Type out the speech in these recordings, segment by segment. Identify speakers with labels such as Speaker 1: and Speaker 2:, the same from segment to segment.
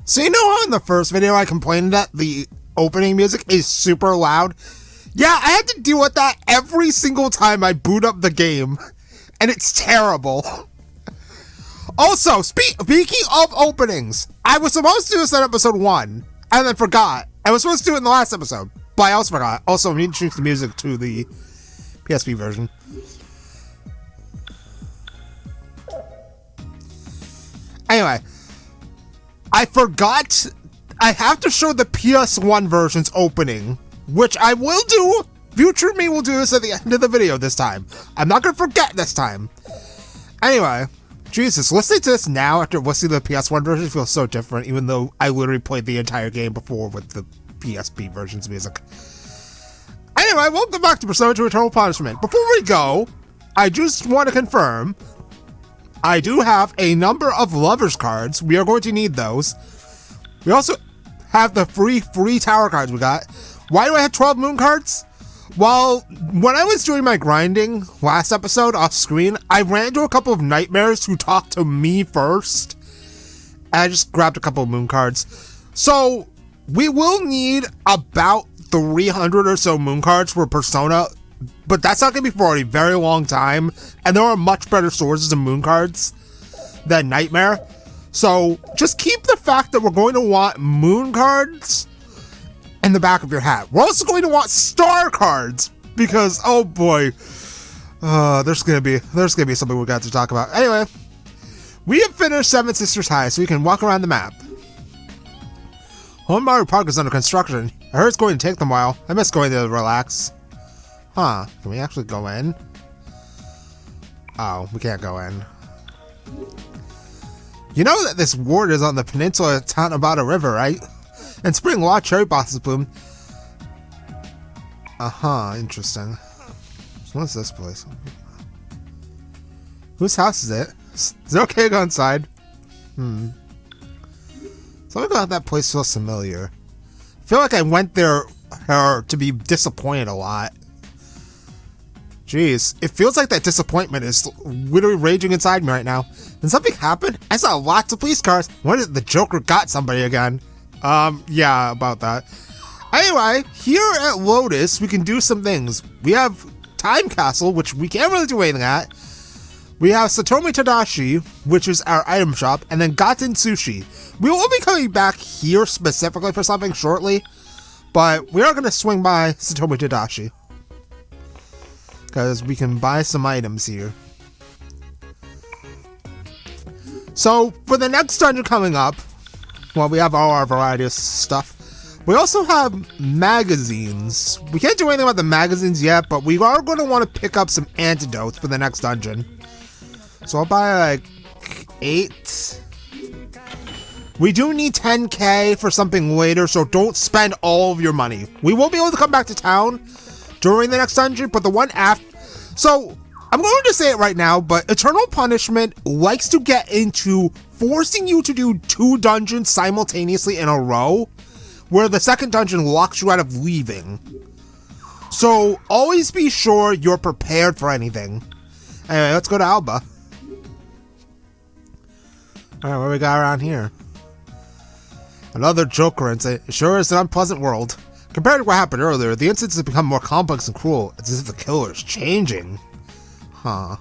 Speaker 1: So you know how in the first video I complained that the opening music is super loud? Yeah, I had to deal with that every single time I boot up the game, and it's terrible. Also, speaking of openings, I was supposed to do this in episode 1, and then forgot. I was supposed to do it in the last episode, but I also forgot. Also, I need to change the music to the PSP version. Anyway, I forgot I have to show the PS1 version's opening, which I will do. Future me will do this at the end of the video this time. I'm not going to forget this time. Anyway, Jesus, listening to this now after listening to the PS1 version feels so different, even though I literally played the entire game before with the PSP version's music. Anyway, welcome back to Persona 2 Eternal Punishment. Before we go, I just want to confirm I do have a number of lovers cards. We are going to need those. We also have the free tower cards we got. Why do I have 12 moon cards? Well, when I was doing my grinding last episode off screen, I ran into a couple of nightmares who talked to me first. And I just grabbed a couple of moon cards. So, we will need about 300 or so moon cards for Persona, but that's not going to be for a very long time, and there are much better sources of moon cards than Nightmare. So just keep the fact that we're going to want moon cards in the back of your hat. We're also going to want star cards, because, oh boy, there's going to be something we got to talk about. Anyway, we have finished Seven Sisters High, so we can walk around the map. Homebaru Park is under construction. I heard it's going to take them a while. I miss going there to relax. Huh, can we actually go in? Oh, we can't go in. You know that this ward is on the peninsula of Tanabata River, right? In spring, a lot of cherry blossoms bloom. Interesting. So what's this place? Whose house is it? Is it okay to go inside? Something about that place feels familiar. I feel like I went there to be disappointed a lot. Jeez, it feels like that disappointment is literally raging inside me right now. Did something happen? I saw lots of police cars. When did the Joker got somebody again? Yeah, about that. Anyway, here at Lotus, we can do some things. We have Time Castle, which we can't really do anything at. We have Satomi Tadashi, which is our item shop, and then Gaten Sushi. We will be coming back here specifically for something shortly, but we are going to swing by Satomi Tadashi, because we can buy some items here. So, for the next dungeon coming up, well, we have all our variety of stuff. We also have magazines. We can't do anything about the magazines yet, but we are going to want to pick up some antidotes for the next dungeon. So I'll buy like 8. We do need 10k for something later, so don't spend all of your money. We won't be able to come back to town during the next dungeon, but the one after... So, I'm going to say it right now, but Eternal Punishment likes to get into forcing you to do 2 dungeons simultaneously in a row, where the second dungeon locks you out of leaving. So, always be sure you're prepared for anything. Anyway, let's go to Alba. Alright, what do we got around here? Another Joker incident. It sure is an unpleasant world. Compared to what happened earlier, the incidents have become more complex and cruel. It's as if the killer is changing. Huh.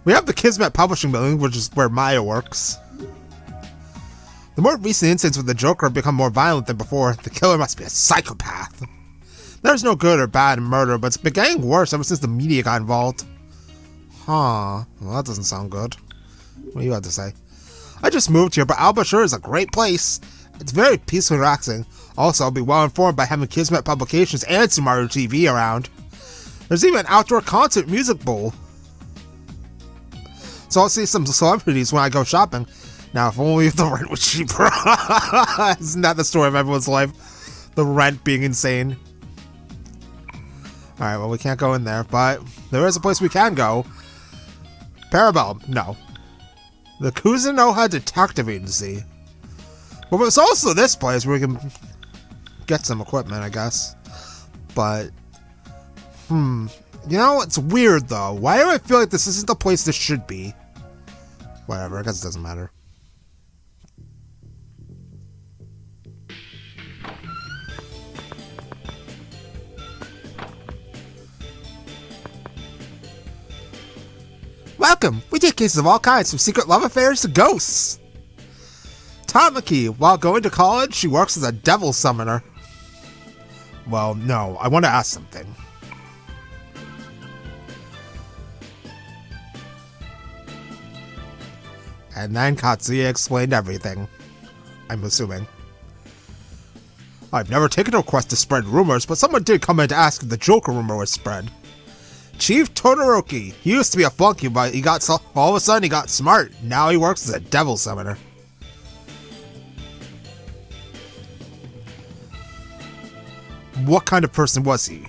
Speaker 1: We have the Kismet Publishing Building, which is where Maya works. The more recent incidents with the Joker have become more violent than before. The killer must be a psychopath. There's no good or bad in murder, but it's been getting worse ever since the media got involved. Huh. Well, that doesn't sound good. What do you have to say? I just moved here, but Alba sure is a great place. It's very peaceful and relaxing. Also, I'll be well informed by having Kismet Publications and Sumaru TV around. There's even an outdoor concert music bowl. So I'll see some celebrities when I go shopping. Now, if only the rent was cheaper. Isn't that the story of everyone's life? The rent being insane. Alright, well, we can't go in there, but there is a place we can go. Parabellum, no. The Kuzunoha Detective Agency. Well, there's also this place where we can get some equipment, I guess. But, you know, it's weird, though. Why do I feel like this isn't the place this should be? Whatever, I guess it doesn't matter. Welcome! We take cases of all kinds, from secret love affairs to ghosts! Tamaki, while going to college, she works as a devil summoner. Well, no, I want to ask something. And then Katsuya explained everything. I'm assuming. I've never taken a request to spread rumors, but someone did come in to ask if the Joker rumor was spread. Chief Todoroki. He used to be a flunky, but all of a sudden he got smart. Now he works as a devil summoner. What kind of person was he?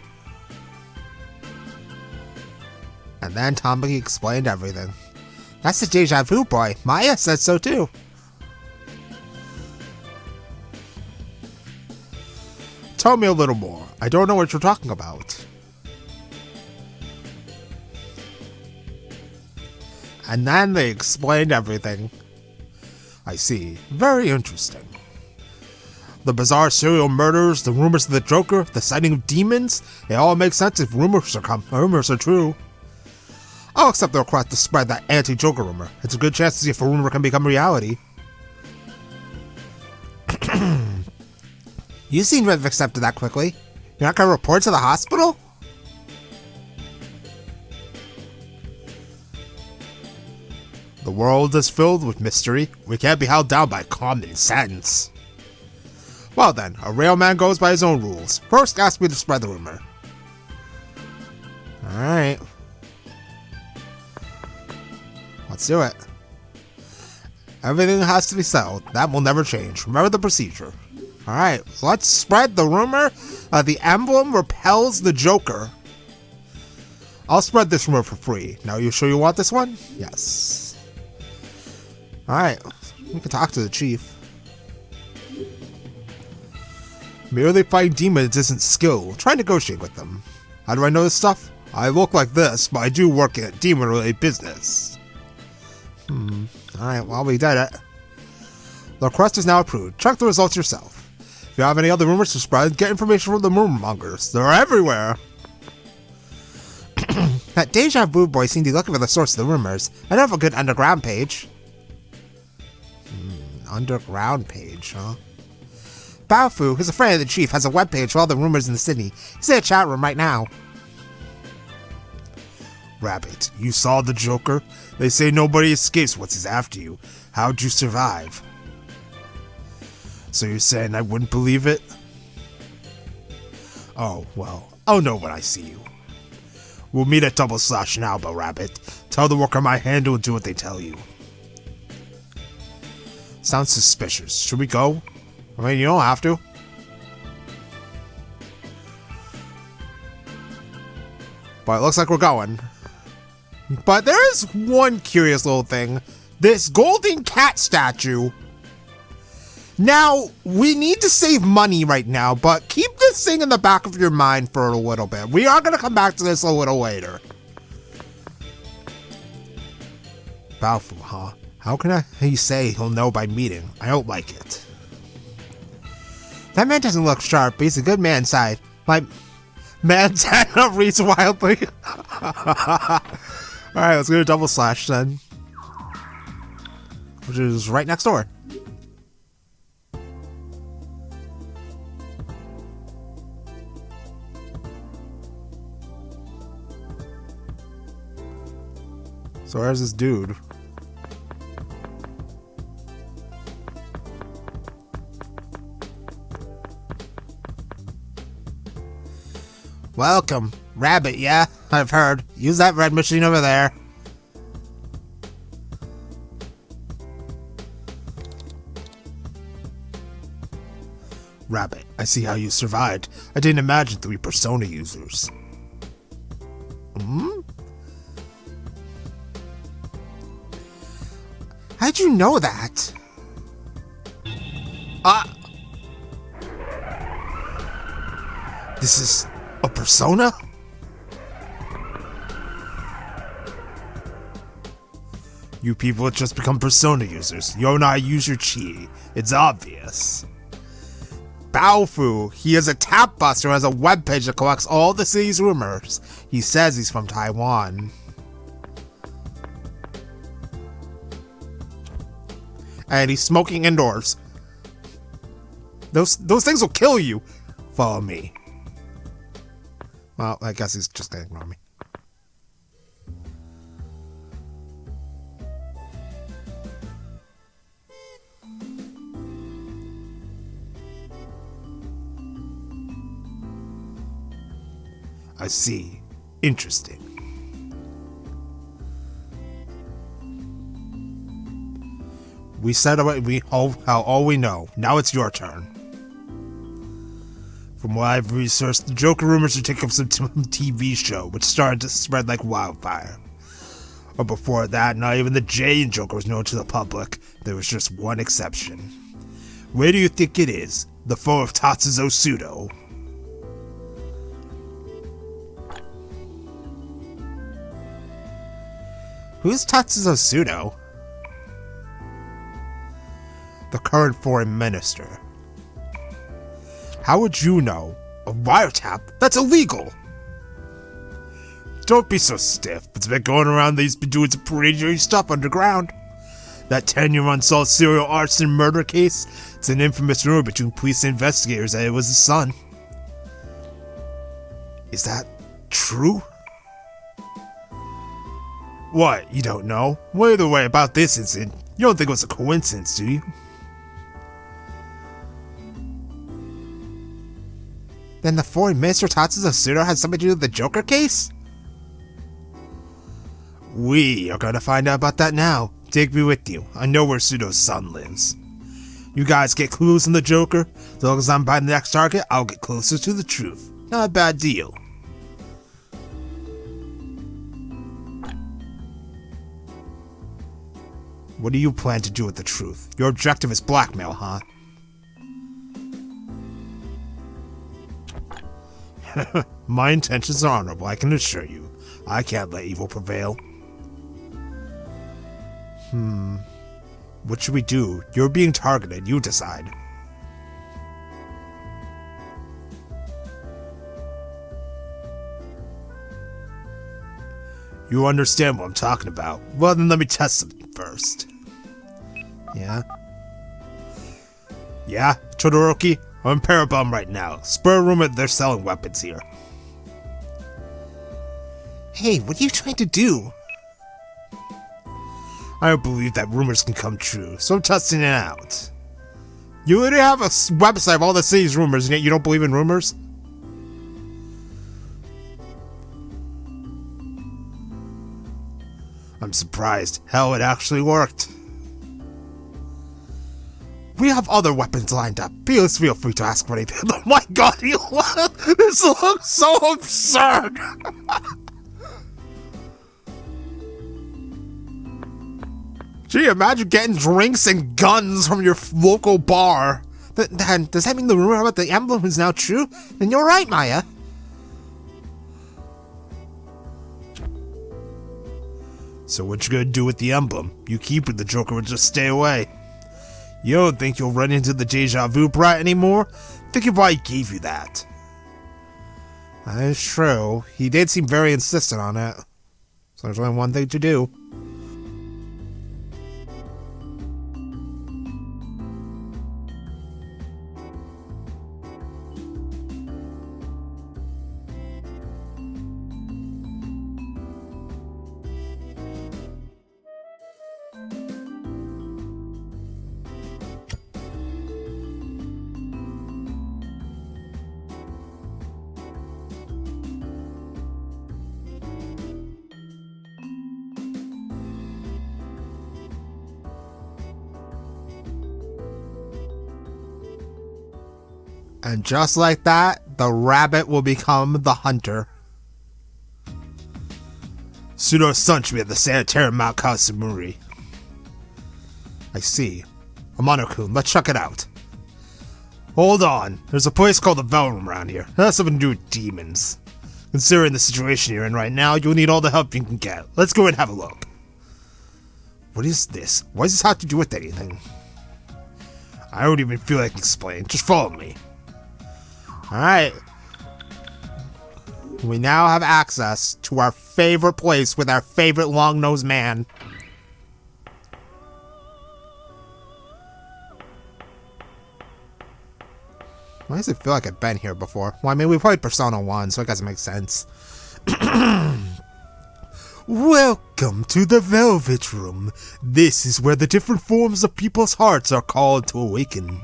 Speaker 1: And then Tamaki explained everything. That's the deja vu boy. Maya said so too. Tell me a little more. I don't know what you're talking about. And then they explained everything. I see. Very interesting. The bizarre serial murders, the rumors of the Joker, the sighting of demons, it all makes sense if rumors are true. I'll accept the request to spread that anti-Joker rumor. It's a good chance to see if a rumor can become reality. You seem to have accepted that quickly. You're not going to report to the hospital? The world is filled with mystery. We can't be held down by common sense. Well then, a real man goes by his own rules. First, ask me to spread the rumor. Alright. Let's do it. Everything has to be settled. That will never change. Remember the procedure. Alright, so let's spread the rumor. The emblem repels the Joker. I'll spread this rumor for free. Now, you sure you want this one? Yes. Alright, we can talk to the chief. Merely fighting demons isn't skill. Try and negotiate with them. How do I know this stuff? I look like this, but I do work in a demon-related business. Alright, well, we did it. The request is now approved. Check the results yourself. If you have any other rumors to spread, get information from the rumor mongers. They're everywhere. That deja vu boy seemed to be looking for the source of the rumors. I know of a good underground page. Underground page, huh? Baofu, who's a friend of the chief, has a webpage for all the rumors in the city. He's in a chat room right now. Rabbit, you saw the Joker? They say nobody escapes once he's after you. How'd you survive? So you're saying I wouldn't believe it? Oh, well, I'll know when I see you. We'll meet at Double Slash now, Rabbit. Tell the worker my handle and do what they tell you. Sounds suspicious. Should we go? I mean, you don't have to. But it looks like we're going. But there is one curious little thing. This golden cat statue. Now, we need to save money right now, but keep this thing in the back of your mind for a little bit. We are going to come back to this a little later. Baofu, huh? How can he say he'll know by meeting? I don't like it. That man doesn't look sharp, but he's a good man inside. My man's hand reads wildly. Alright, let's go to Double Slash then. Which is right next door. So where's this dude? Welcome. Rabbit, yeah? I've heard. Use that red machine over there. Rabbit, I see how you survived. I didn't imagine 3 Persona users. How'd you know that? This is a persona? You people have just become persona users. You know how to use your chi. It's obvious. Baofu, he is a tap buster who has a webpage that collects all the city's rumors. He says he's from Taiwan. and he's smoking indoors. Those things will kill you. Follow me. Well, I guess he's just gonna ignore me. I see. Interesting. We said all we know. Now it's your turn. From what I've researched, the Joker rumors are taken from some TV show, which started to spread like wildfire. But before that, not even the J in Joker was known to the public. There was just one exception. Where do you think it is? The foe of Tatsuzo Pseudo. Who's Tatsuzo Pseudo? The current foreign minister. How would you know? A wiretap? That's illegal! Don't be so stiff. It's been going around that he's been doing some pretty dirty stuff underground. That 10-year unsolved serial arson murder case, it's an infamous rumor between police and investigators that it was his son. Is that true? What, you don't know? Well, either way, about this incident, you don't think it was a coincidence, do you? Then the foreign minister Tatsuzo Pseudo had something to do with the Joker case? We are gonna find out about that now. Take me with you. I know where Pseudo's son lives. You guys get clues on the Joker. As long as I'm by the next target, I'll get closer to the truth. Not a bad deal. What do you plan to do with the truth? Your objective is blackmail, huh? My intentions are honorable, I can assure you. I can't let evil prevail. What should we do? You're being targeted, you decide. You understand what I'm talking about. Well, then let me test something first. Yeah? Yeah, Todoroki? I'm in Parabellum right now. Spur a rumor that they're selling weapons here. Hey, what are you trying to do? I don't believe that rumors can come true, so I'm testing it out. You literally have a website of all the city's rumors, and yet you don't believe in rumors? I'm surprised. Hell, it actually worked. We have other weapons lined up. Please feel free to ask for anything. Oh my god, this looks so absurd! Gee, imagine getting drinks and guns from your local bar. Does that mean the rumor about the emblem is now true? Then you're right, Maya. So what you gonna do with the emblem? You keep it, the Joker will just stay away. You don't think you'll run into the deja vu brat anymore? Think of why he gave you that. That is true. He did seem very insistent on it. So there's only one thing to do. And just like that, the rabbit will become the hunter. Pseudo's son should be at the sanitarium Mount Katsumuri. I see. Amano-kun, let's check it out. Hold on. There's a place called the Bell Room around here. It has something to do with demons. Considering the situation you're in right now, you'll need all the help you can get. Let's go and have a look. What is this? Why does this have to do with anything? I don't even feel like explaining. Just follow me. Alright. We now have access to our favorite place with our favorite long-nosed man. Why does it feel like I've been here before? Well, I mean, we played Persona 1, so it doesn't make sense. Welcome to the Velvet Room. This is where the different forms of people's hearts are called to awaken.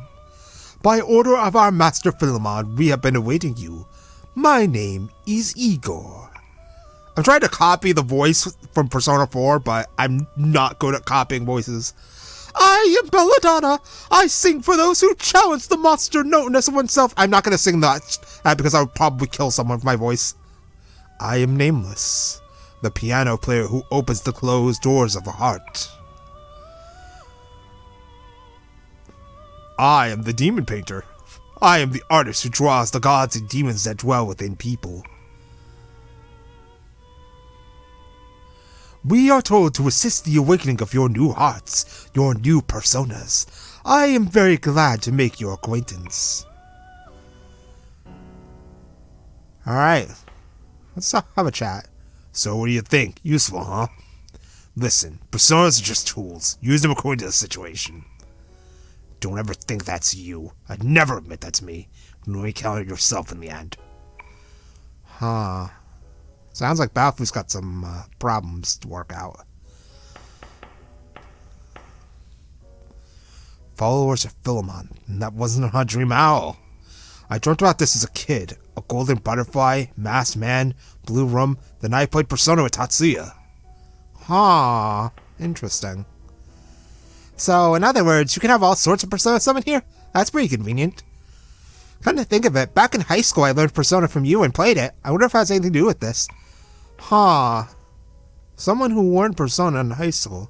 Speaker 1: By order of our Master Philemon, we have been awaiting you. My name is Igor. I'm trying to copy the voice from Persona 4, but I'm not good at copying voices. I am Belladonna. I sing for those who challenge the monster known as oneself. I'm not going to sing that because I would probably kill someone with my voice. I am Nameless, the piano player who opens the closed doors of the heart. I am the Demon Painter. I am the artist who draws the gods and demons that dwell within people. We are told to assist the awakening of your new hearts, your new personas. I am very glad to make your acquaintance. Alright, let's have a chat. So what do you think? Useful, huh? Listen, personas are just tools. Use them according to the situation. Don't ever think that's you. I'd never admit that's me. You'll only encounter yourself in the end. Huh. Sounds like Bafu's got some problems to work out. Followers of Philemon, and that wasn't a dream at all. I dreamt about this as a kid. A golden butterfly, masked man, blue room, the night I played Persona with Tatsuya. Huh, interesting. So, in other words, you can have all sorts of Persona summoned here? That's pretty convenient. Come to think of it, back in high school I learned Persona from you and played it. I wonder if it has anything to do with this. Huh. Someone who learned Persona in high school.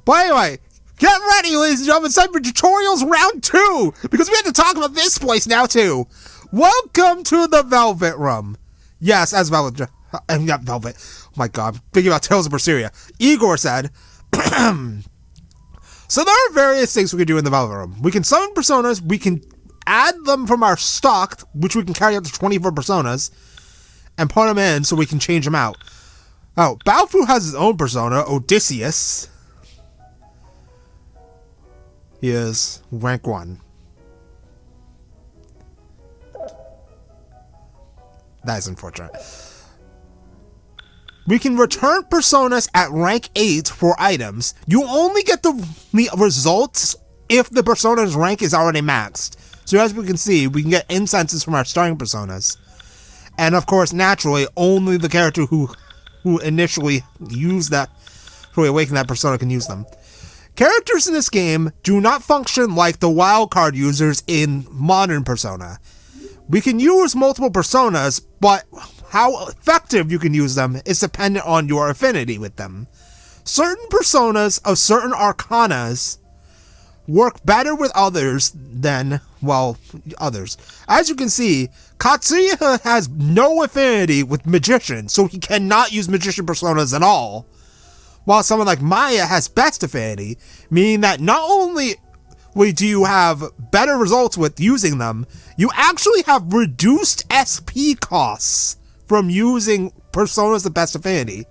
Speaker 1: But anyway, get ready, ladies and gentlemen. It's time for tutorials round 2. Because we have to talk about this place now, too. Welcome to the Velvet Room. Yes, as Velvet. Not Velvet. Oh my god. I'm thinking about Tales of Berseria. Igor said. So there are various things we can do in the Velvet Room. We can summon Personas. We can add them from our stock, which we can carry up to 24 Personas. And put them in so we can change them out. Oh, Baofu has his own persona, Odysseus. He is rank 1. That is unfortunate. We can return personas at rank 8 for items. You only get the results if the persona's rank is already maxed. So as we can see, we can get incenses from our starting personas. And of course, naturally, only the character who initially used that, who awakened that persona can use them. Characters in this game do not function like the wildcard users in modern Persona. We can use multiple personas, but how effective you can use them is dependent on your affinity with them. Certain personas of certain arcanas work better with others than, well, others. As you can see, Katsuya has no affinity with magician, so he cannot use magician personas at all. While someone like Maya has best affinity, meaning that not only do you have better results with using them, you actually have reduced SP costs from using personas of best affinity.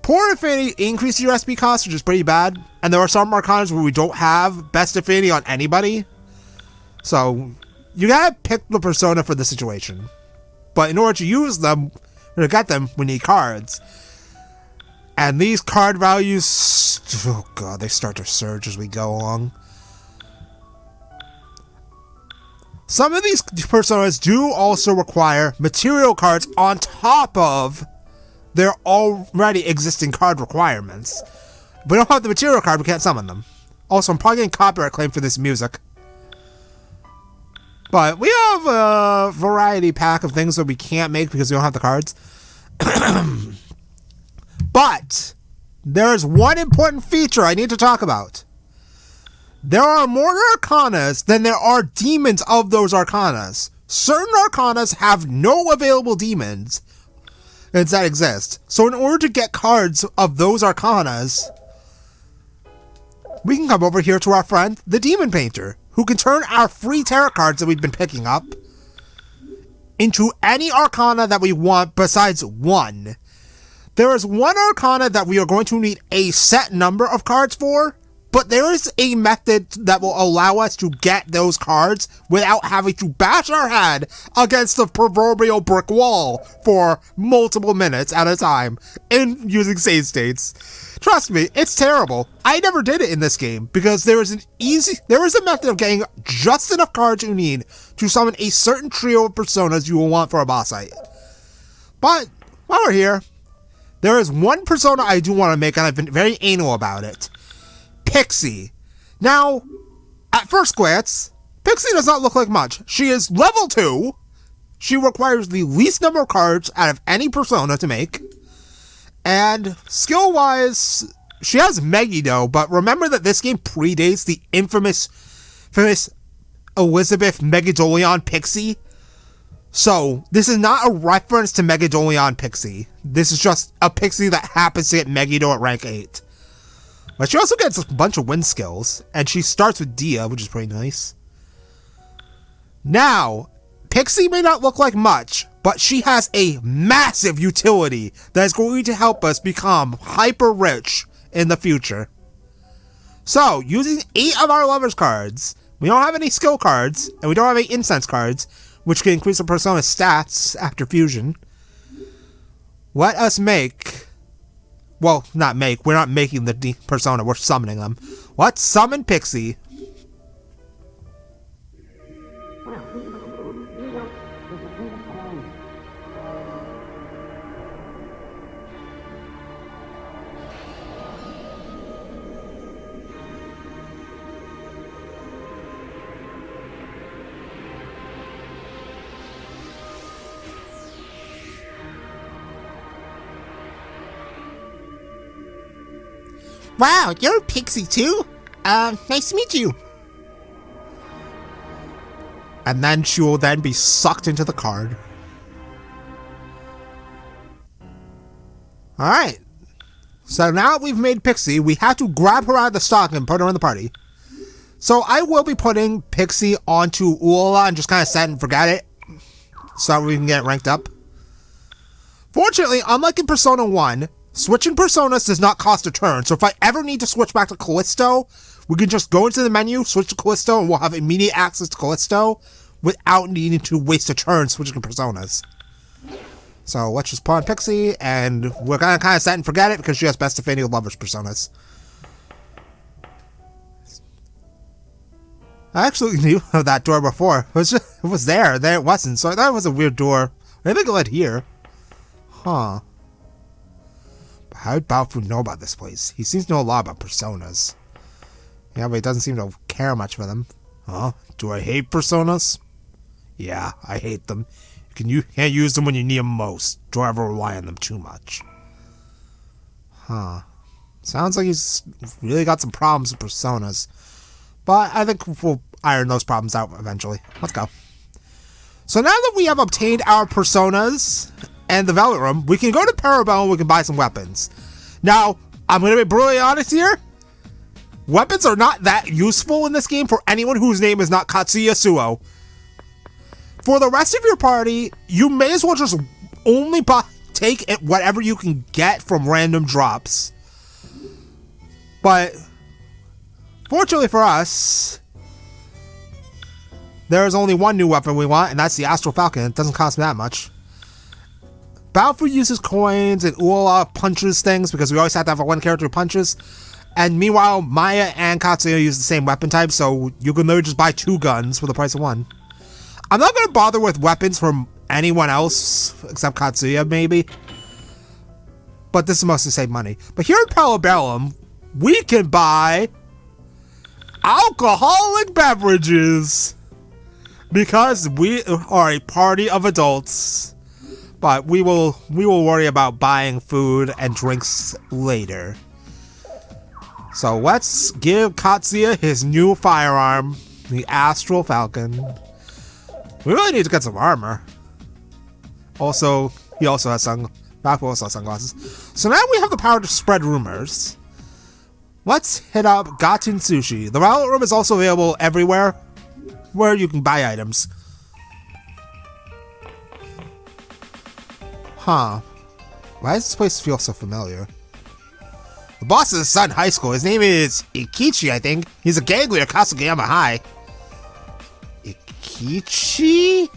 Speaker 1: Poor affinity increases your SP costs, which is pretty bad. And there are some arcanas where we don't have best affinity on anybody. So, you gotta pick the persona for the situation. But in order to use them, or to get them, we need cards. And these card values, oh god, they start to surge as we go along. Some of these personas do also require material cards on top of their already existing card requirements. If we don't have the material card, we can't summon them. Also, I'm probably getting copyright claim for this music. But we have a variety pack of things that we can't make because we don't have the cards. But there is one important feature I need to talk about. There are more arcanas than there are demons of those arcanas. Certain arcanas have no available demons that exist. So in order to get cards of those arcanas, we can come over here to our friend, the Demon Painter, who can turn our free tarot cards that we've been picking up into any arcana that we want besides one. There is one arcana that we are going to need a set number of cards for, but there is a method that will allow us to get those cards without having to bash our head against the proverbial brick wall for multiple minutes at a time in using save states. Trust me, it's terrible. I never did it in this game because there is a method of getting just enough cards you need to summon a certain trio of personas you will want for a boss fight. But while we're here, there is one persona I do want to make, and I've been very anal about it. Pixie. Now, at first glance, Pixie does not look like much. She is level 2. She requires the least number of cards out of any persona to make. And skill-wise, she has Megiddo, but remember that this game predates the infamous Elizabeth Megadoleon Pixie. So, this is not a reference to Megadoleon Pixie. This is just a Pixie that happens to get Megiddo at rank 8. But she also gets a bunch of wind skills, and she starts with Dia, which is pretty nice. Now, Pixie may not look like much, but she has a massive utility that is going to help us become hyper rich in the future. So, using 8 of our Lovers cards, we don't have any skill cards, and we don't have any incense cards, which can increase the persona's stats after fusion. Let us make... Well, not make. We're not making the persona. We're summoning them. Let's summon Pixie. Wow, you're Pixie too? Nice to meet you. And then she will then be sucked into the card. Alright. So now that we've made Pixie, we have to grab her out of the stock and put her in the party. So I will be putting Pixie onto Ulala and just kind of set and forget it, so that we can get it ranked up. Fortunately, unlike in Persona 1, switching personas does not cost a turn, so if I ever need to switch back to Callisto, we can just go into the menu, switch to Callisto, and we'll have immediate access to Callisto without needing to waste a turn switching personas. So let's just put on Pixie, and we're gonna kind of set and forget it because she has Best Defending Lovers personas. I actually knew of that door before. It was there. There it wasn't, so I thought it was a weird door. I think it led here. Huh. How did Balfour know about this place? He seems to know a lot about personas. Yeah, but he doesn't seem to care much for them. Huh? Do I hate personas? Yeah, I hate them. You can't use them when you need them most. Don't ever rely on them too much. Huh. Sounds like he's really got some problems with personas. But I think we'll iron those problems out eventually. Let's go. So now that we have obtained our personas and the Velvet Room, we can go to Parabellum and we can buy some weapons. Now, I'm going to be brutally honest here. Weapons are not that useful in this game for anyone whose name is not Katsuya Suo. For the rest of your party, you may as well just only take whatever you can get from random drops. But, fortunately for us, there is only one new weapon we want, and that's the Astral Falcon. It doesn't cost that much. Balfour uses coins and Ulala punches things because we always have to have one character who punches. And meanwhile, Maya and Katsuya use the same weapon type, so you can literally just buy 2 guns for the price of 1. I'm not going to bother with weapons from anyone else except Katsuya, maybe. But this is mostly to save money. But here in Parabellum, we can buy alcoholic beverages because we are a party of adults. But we will worry about buying food and drinks later. So let's give Katsuya his new firearm, the Astral Falcon. We really need to get some armor. Also, he also has sunglasses. So now we have the power to spread rumors. Let's hit up Gaten Sushi. The Velvet Room is also available everywhere where you can buy items. Huh. Why does this place feel so familiar? The The boss of the Sun High School, his name is Ikichi, I think. He's a gang leader at Kasugayama High. Ikichi?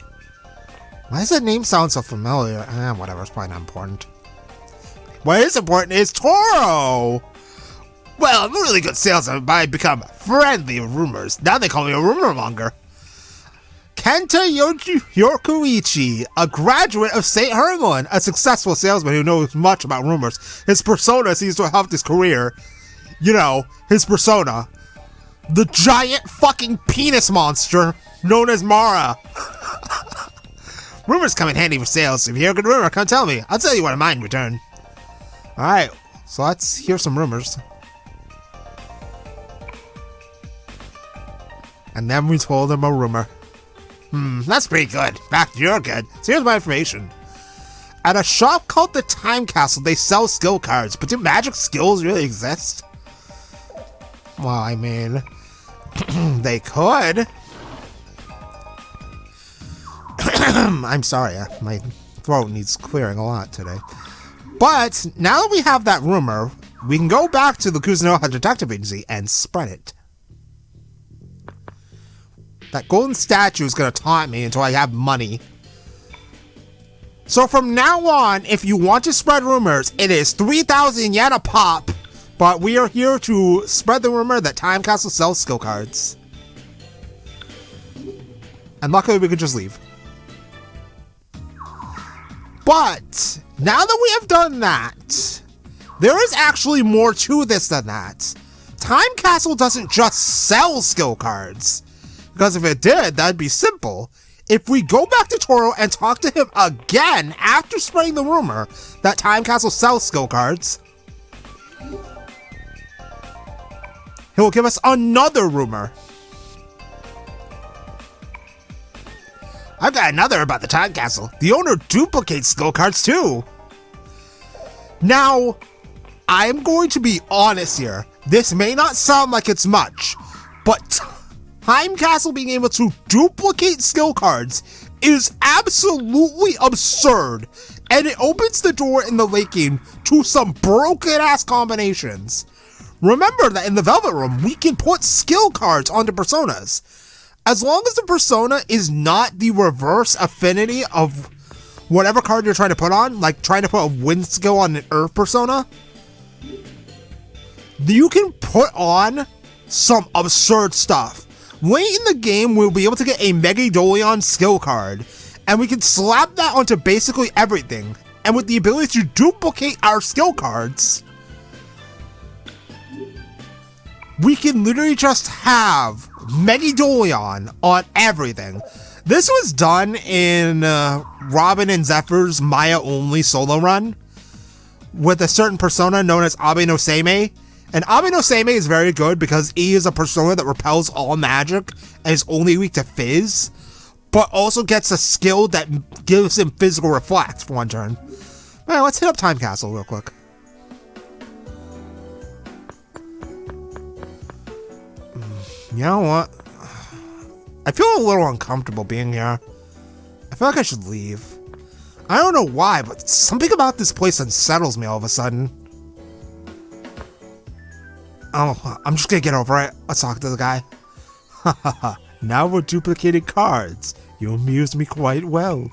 Speaker 1: Why does that name sound so familiar? Whatever, it's probably not important. What is important is Toro! Well, I'm a really good salesman, but I've become friendly with rumors. Now they call me a rumor monger. Kenta Yokuichi, a graduate of St. Hermann, a successful salesman who knows much about rumors. His persona seems to have helped his career. You know, his persona. The giant fucking penis monster known as Mara. Rumors come in handy for sales. If you hear a good rumor, come tell me. I'll tell you what of mine in return. Alright, so let's hear some rumors. And then we told him a rumor. That's pretty good. In fact, you're good. So here's my information. At a shop called the Time Castle, they sell skill cards, but do magic skills really exist? Well, I mean, they could. I'm sorry, my throat needs clearing a lot today. But now that we have that rumor, we can go back to the Kuzunoha Detective Agency and spread it. That golden statue is going to taunt me until I have money. So from now on, if you want to spread rumors, it is 3,000 yen a pop. But we are here to spread the rumor that Time Castle sells skill cards. And luckily we could just leave. But now that we have done that, there is actually more to this than that. Time Castle doesn't just sell skill cards. Because if it did, that'd be simple. If we go back to Toro and talk to him again after spreading the rumor that Time Castle sells skill cards, he'll give us another rumor. I've got another about the Time Castle. The owner duplicates skill cards too. Now, I'm going to be honest here. This may not sound like it's much, but Time Castle being able to duplicate skill cards is absolutely absurd, and it opens the door in the late game to some broken-ass combinations. Remember that in the Velvet Room, we can put skill cards onto personas. As long as the persona is not the reverse affinity of whatever card you're trying to put on, like trying to put a wind skill on an earth persona, you can put on some absurd stuff. Late in the game, we'll be able to get a Megidolion skill card, and we can slap that onto basically everything. And with the ability to duplicate our skill cards, we can literally just have Megidolion on everything. This was done in Robin and Zephyr's Maya-only solo run with a certain persona known as Abe no Seimei. And Abe no Seimei is very good because he is a persona that repels all magic and is only weak to Fizz, but also gets a skill that gives him physical reflect for one turn. Alright, let's hit up Time Castle real quick. You know what? I feel a little uncomfortable being here. I feel like I should leave. I don't know why, but something about this place unsettles me all of a sudden. Oh, I'm just gonna get over it. Let's talk to the guy. Hahaha, now we're duplicating cards. You amused me quite well.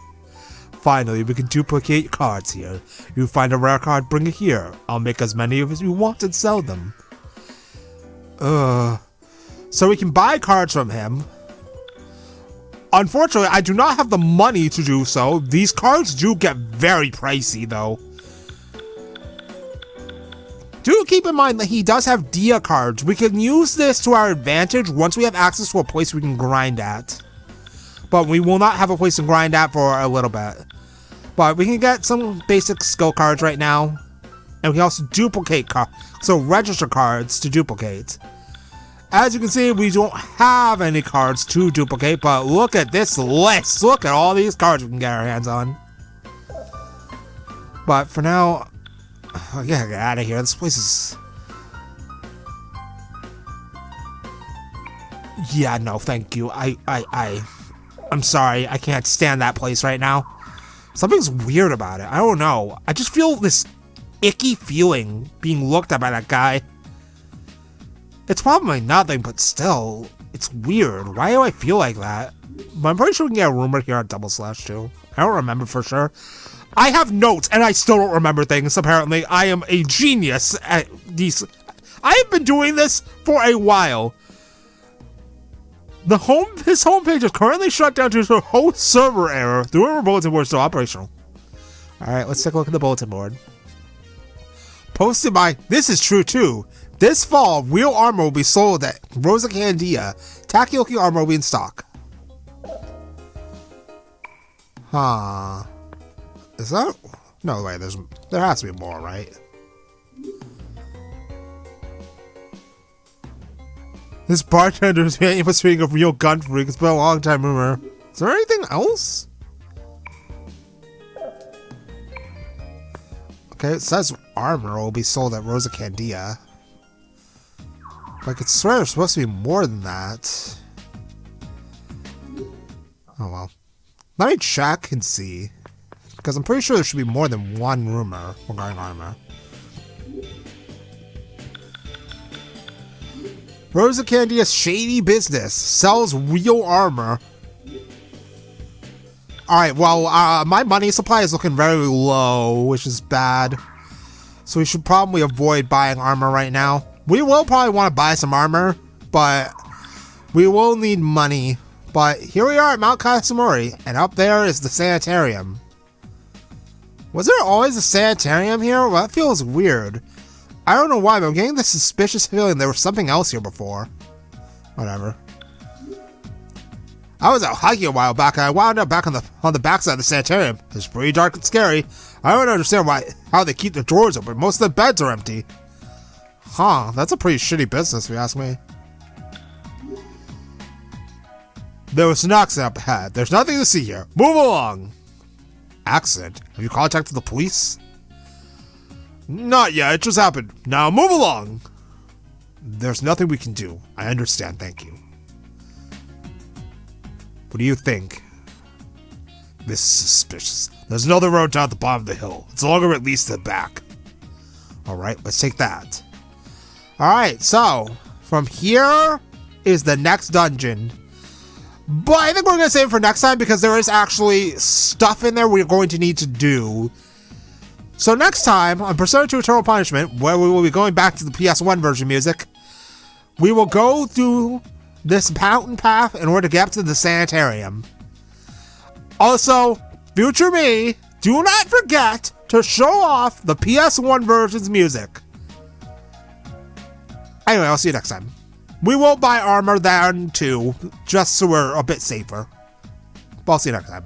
Speaker 1: Finally, we can duplicate cards here. You find a rare card, bring it here. I'll make as many of as you want and sell them. So we can buy cards from him. Unfortunately, I do not have the money to do so. These cards do get very pricey, though. Do keep in mind that he does have Dia cards. We can use this to our advantage once we have access to a place we can grind at. But we will not have a place to grind at for a little bit. But we can get some basic skill cards right now. And we can also duplicate cards. So register cards to duplicate. As you can see, we don't have any cards to duplicate, but look at this list. Look at all these cards we can get our hands on. But for now, I gotta get out of here. This place is... Yeah, no, thank you. I'm sorry. I can't stand that place right now. Something's weird about it. I don't know. I just feel this icky feeling being looked at by that guy. It's probably nothing, but still, it's weird. Why do I feel like that? But I'm pretty sure we can get a rumor here on Double Slash too. I don't remember for sure. I have notes and I still don't remember things, apparently. I am a genius at these. I have been doing this for a while. His homepage is currently shut down due to a host server error. The rumor bulletin board is still operational. Alright, let's take a look at the bulletin board. Posted by, this is true too. This fall, real armor will be sold at Rosa Candia. Tacky-looking armor will be in stock. Huh. Is that? No way, there has to be more, right? This bartender is being a real gun freak. It's been a long time rumor. Is there anything else? Okay, it says armor will be sold at Rosa Candia. I could swear there's supposed to be more than that. Oh well. Let me check and see. Because I'm pretty sure there should be more than one rumor regarding armor. Rosa Candia's shady business sells real armor. Alright, well, my money supply is looking very low, which is bad. So we should probably avoid buying armor right now. We will probably want to buy some armor, but we will need money. But here we are at Mount Kasamori, and up there is the sanitarium. Was there always a sanitarium here? Well, that feels weird. I don't know why, but I'm getting this suspicious feeling there was something else here before. Whatever. I was out hiking a while back, and I wound up back on the backside of the sanitarium. It's pretty dark and scary. I don't understand how they keep the doors open. Most of the beds are empty. Huh, that's a pretty shitty business, if you ask me. There was an accident up ahead. There's nothing to see here. Move along. Accident? Have you contacted the police? Not yet, it just happened. Now move along. There's nothing we can do. I understand, thank you. What do you think? This is suspicious. There's another road down at the bottom of the hill. It's longer at least to the back. Alright, let's take that. Alright, so from here is the next dungeon. But I think we're going to save it for next time because there is actually stuff in there we're going to need to do. So next time on Persona 2 Eternal Punishment, where we will be going back to the PS1 version music, we will go through this mountain path in order to get up to the sanitarium. Also, future me, do not forget to show off the PS1 version's music. Anyway, I'll see you next time. We will buy armor then too, just so we're a bit safer. But I'll see you next time.